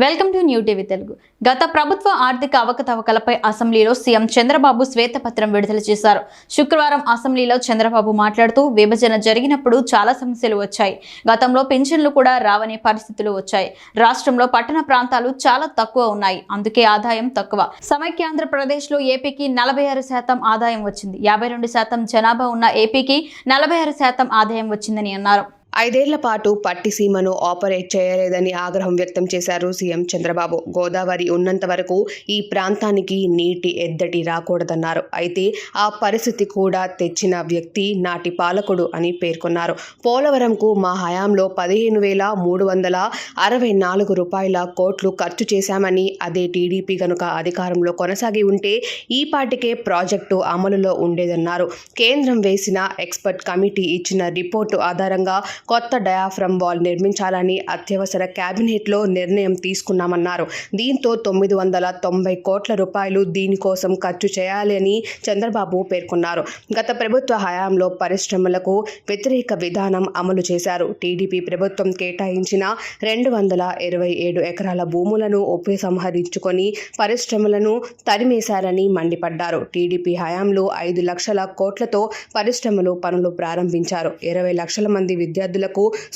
Welcome to new TV Telugu. గత ప్రభుత్వ ఆర్థిక అవకతవకలపై అసెంబ్లీలో సీఎం చంద్రబాబు శ్వేతపత్రం విడుదల చేశారు. శుక్రవారం అసెంబ్లీలో చంద్రబాబు మాట్లాడుతూ విభజన జరిగినప్పుడు చాలా సమస్యలు వచ్చాయి. గతంలో పింఛన్లు కూడా రావనే పరిస్థితులు వచ్చాయి. రాష్ట్రంలో పట్టణ ప్రాంతాలు చాలా తక్కువ ఉన్నాయి, అందుకే ఆదాయం తక్కువ. సమైక్యాంధ్రప్రదేశ్ లో ఏపీకి 46% ఆదాయం వచ్చింది. 52% జనాభా ఉన్న ఏపీకి 46% ఆదాయం వచ్చిందని అన్నారు. 5 ఏళ్ల పాటు పట్టిసీమను ఆపరేట్ చేయలేదని ఆగ్రహం వ్యక్తం చేశారు సీఎం చంద్రబాబు. గోదావరి ఉన్నంత వరకు ఈ ప్రాంతానికి నీటి ఎద్దడి రాకూడదన్నారు. అయితే ఆ పరిస్థితి కూడా తెచ్చిన వ్యక్తి నాటి పాలకుడు అని పేర్కొన్నారు. పోలవరంకు మా హయాంలో 15,364 రూపాయల కోట్లు ఖర్చు చేశామని, అదే టీడీపీ కనుక అధికారంలో కొనసాగి ఉంటే ఈ పాటికే ప్రాజెక్టు అమలులో ఉండేదన్నారు. కేంద్రం వేసిన ఎక్స్పర్ట్ కమిటీ ఇచ్చిన రిపోర్టు ఆధారంగా కొత్త డయాఫ్రమ్ వాల్ నిర్మించాలని అత్యవసర కేబినెట్లో నిర్ణయం తీసుకున్నామన్నారు. దీంతో 990 కోట్ల రూపాయలు దీనికోసం ఖర్చు చేయాలని చంద్రబాబు పేర్కొన్నారు. గత ప్రభుత్వ హయాంలో పరిశ్రమలకు వ్యతిరేక విధానం అమలు చేశారు. టీడీపీ ప్రభుత్వం కేటాయించిన 227 ఎకరాల భూములను ఉపసంహరించుకొని పరిశ్రమలను తరిమేశారని మండిపడ్డారు. టీడీపీ హయాంలో 5 లక్షల కోట్లతో పరిశ్రమలు పనులు ప్రారంభించారు. 20 లక్షల మంది విద్యార్థులకు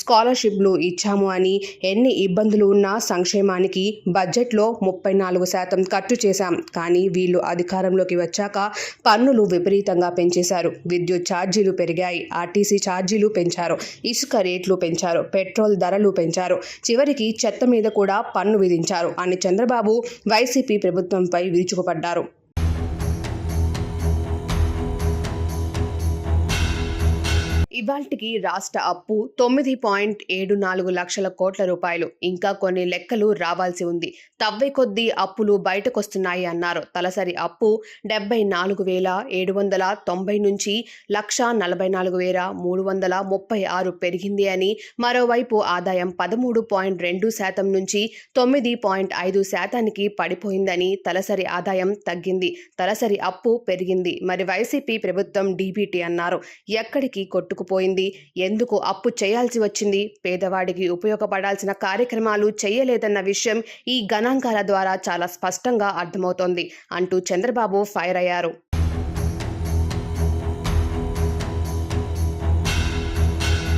స్కాలర్షిప్లు ఇచ్చాము అని, ఎన్ని ఇబ్బందులు ఉన్నా సంక్షేమానికి బడ్జెట్లో 34% ఖర్చు చేశాం. కానీ వీళ్ళు అధికారంలోకి వచ్చాక పన్నులు విపరీతంగా పెంచేశారు. విద్యుత్ ఛార్జీలు పెరిగాయి, ఆర్టీసీ ఛార్జీలు పెంచారు, ఇసుక రేట్లు పెంచారు, పెట్రోల్ ధరలు పెంచారు, చివరికి చెత్త మీద కూడా పన్ను విధించారు అని చంద్రబాబు వైసీపీ ప్రభుత్వంపై విరుచుకుపడ్డారు. ఇవాల్టికి రాష్ట్ర అప్పు 9.74 లక్షల కోట్ల రూపాయలు. ఇంకా కొన్ని లెక్కలు రావాల్సి ఉంది. తవ్వే కొద్దీ అప్పులు బయటకొస్తున్నాయి అన్నారు. తలసరి అప్పు 74,790 నుంచి 1,44,336 పెరిగింది అని, మరోవైపు ఆదాయం 13.2% నుంచి 9.5% పడిపోయిందని, తలసరి ఆదాయం తగ్గింది, తలసరి అప్పు పెరిగింది. మరి వైసీపీ ప్రభుత్వం డీబీటీ అన్నారు. ఎక్కడికి కొట్టుకుపోయింది? ఎందుకు అప్పు చేయాల్సి వచ్చింది? పేదవాడికి ఉపయోగపడాల్సిన కార్యక్రమాలు చేయలేదన్న విషయం ఈ గణాంకాల ద్వారా చాలా స్పష్టంగా అర్థమవుతోంది అంటూ చంద్రబాబు ఫైర్ అయ్యారు.